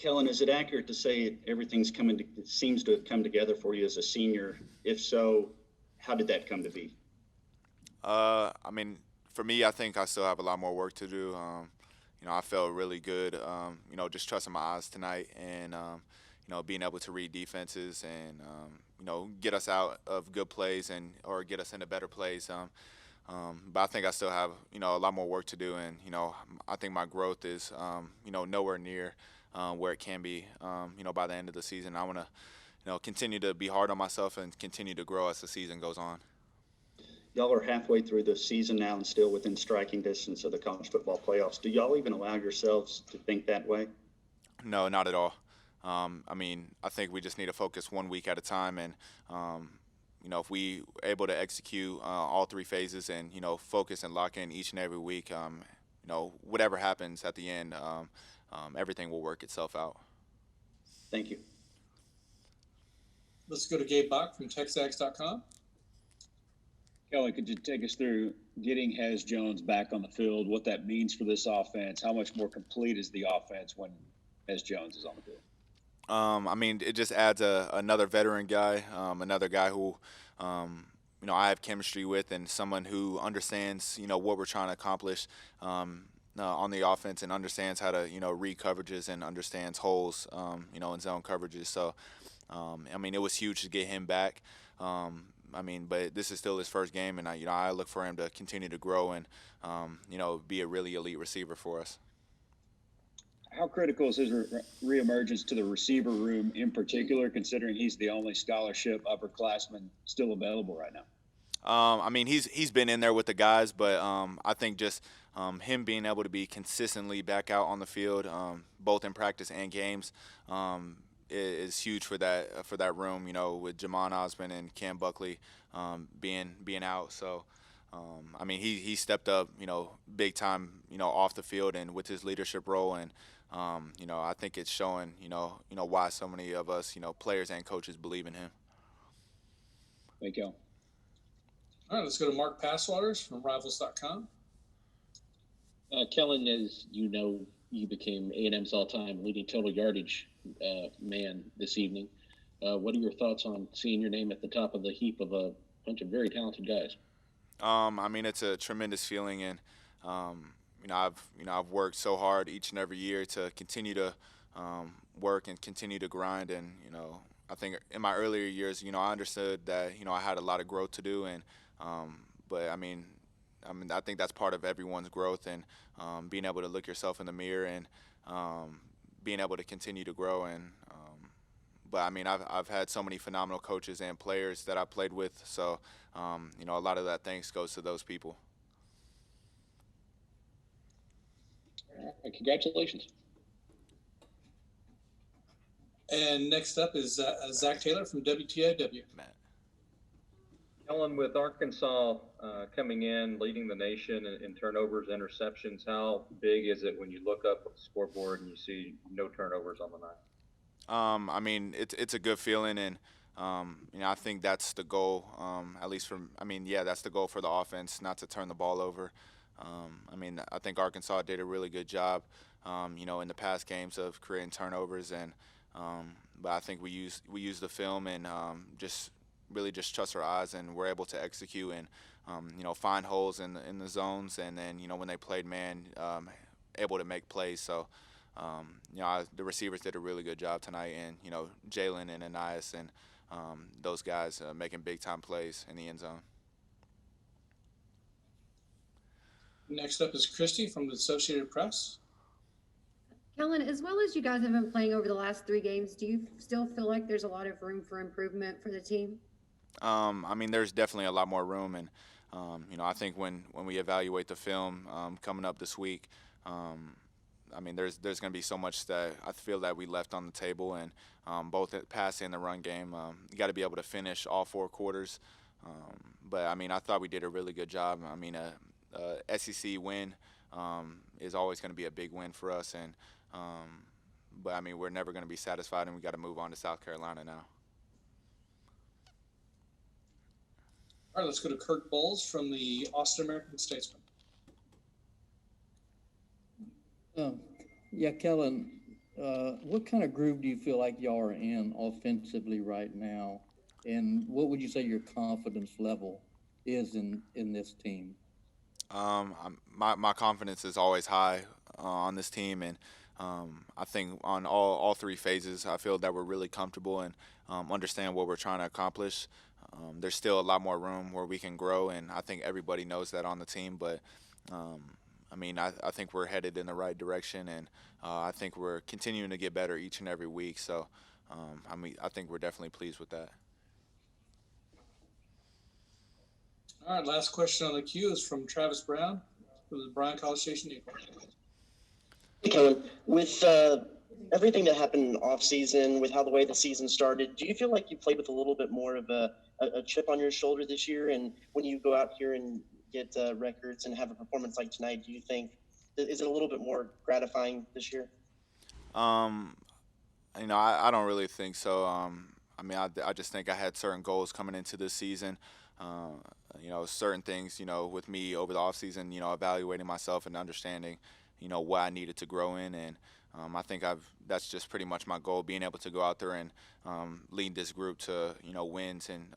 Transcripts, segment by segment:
Kellen, is it accurate to say everything's it seems to have come together for you as a senior? If so, how did that come to be? I mean, for me, I think I still have a lot more work to do. I felt really good. Just trusting my eyes tonight, and being able to read defenses and get us out of good plays and or get us into better plays. But I think I still have a lot more work to do, and I think my growth is nowhere near where it can be. By the end of the season, I want to continue to be hard on myself and continue to grow as the season goes on. Y'all are halfway through the season now and still within striking distance of the college football playoffs. Do y'all even allow yourselves to think that way? No, not at all. I think we just need to focus 1 week at a time, and if we able to execute all three phases and focus and lock in each and every week, whatever happens at the end, everything will work itself out. Thank you. Let's go to Gabe Bach from TexAgs.com. Kelly, could you take us through getting Hez Jones back on the field, what that means for this offense? How much more complete is the offense when Hez Jones is on the field? It just adds another veteran guy, another guy who, I have chemistry with, and someone who understands, what we're trying to accomplish on the offense and understands how to, read coverages and understands holes, in zone coverages. So, it was huge to get him back. But this is still his first game, and I look for him to continue to grow and, be a really elite receiver for us. How critical is his reemergence to the receiver room in particular, considering he's the only scholarship upperclassman still available right now? He's been in there with the guys, but I think just him being able to be consistently back out on the field, both in practice and games, is huge for that room. With Jamon Osmond and Cam Buckley being out, so. He stepped up, big time, off the field and with his leadership role, and I think it's showing, why so many of us, players and coaches believe in him. Thank you. All right, let's go to Mark Passwaters from Rivals.com. Kellen, as you know, you became A&M's all-time leading total yardage man this evening. What are your thoughts on seeing your name at the top of the heap of a bunch of very talented guys? It's a tremendous feeling, and I've worked so hard each and every year to continue to work and continue to grind, and I think in my earlier years, I understood that I had a lot of growth to do, and but I think that's part of everyone's growth, and being able to look yourself in the mirror and being able to continue to grow, and but I've had so many phenomenal coaches and players that I played with, so a lot of that thanks goes to those people. Congratulations. And next up is Zach Taylor from WTIW. Matt. Kellen, with Arkansas coming in, leading the nation in turnovers, interceptions, how big is it when you look up at the scoreboard and you see no turnovers on the night? It's a good feeling, and I think that's the goal. At least that's the goal for the offense, not to turn the ball over. I think Arkansas did a really good job, in the past games of creating turnovers, and but I think we use the film and just trust our eyes, and we're able to execute and find holes in the zones, and then when they played man, able to make plays. So. The receivers did a really good job tonight, and Jalen and Anais and those guys making big time plays in the end zone. Next up is Christy from the Associated Press. Kellen, as well as you guys have been playing over the last 3 games, do you still feel like there's a lot of room for improvement for the team? There's definitely a lot more room, and I think when we evaluate the film coming up this week. There's going to be so much that I feel that we left on the table, and both at pass and the run game. You got to be able to finish all 4 quarters. But I thought we did a really good job. SEC win is always going to be a big win for us, and but we're never going to be satisfied, and we got to move on to South Carolina now. All right, let's go to Kurt Bowles from the Austin American-Statesman. Yeah, Kellen, What kind of groove do you feel like y'all are in offensively right now? And what would you say your confidence level is in this team? My confidence is always high on this team, and I think on all three phases, I feel that we're really comfortable and understand what we're trying to accomplish. There's still a lot more room where we can grow, and I think everybody knows that on the team. But um, I think we're headed in the right direction, and I think we're continuing to get better each and every week. So, I think we're definitely pleased with that. All right, last question on the queue is from Travis Brown from the Bryan College Station Eagle. Hey, Kellen, with everything that happened off season, with how the way the season started, do you feel like you played with a little bit more of a chip on your shoulder this year? And when you go out here and get records and have a performance like tonight, do you think is it a little bit more gratifying this year? Um, I don't really think so. I just think I had certain goals coming into this season. Uh, certain things, with me over the offseason, evaluating myself and understanding, what I needed to grow in. And I think that's just pretty much my goal, being able to go out there and lead this group to, wins and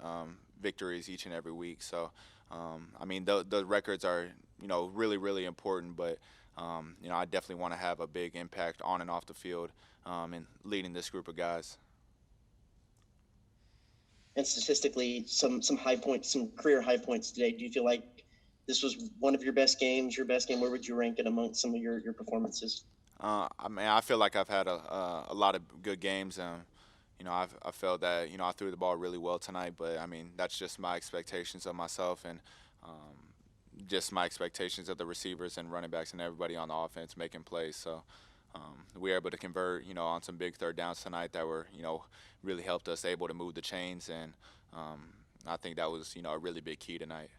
victories each and every week. So, the records are, really, really important, but, I definitely want to have a big impact on and off the field and leading this group of guys. And statistically, some high points, some career high points today. Do you feel like this was one of your best games, your best game? Where would you rank it among some of your performances? I feel like I've had a lot of good games. I felt that I threw the ball really well tonight, but that's just my expectations of myself and just my expectations of the receivers and running backs and everybody on the offense making plays. So we were able to convert, on some big third downs tonight that were, really helped us able to move the chains, and I think that was, a really big key tonight.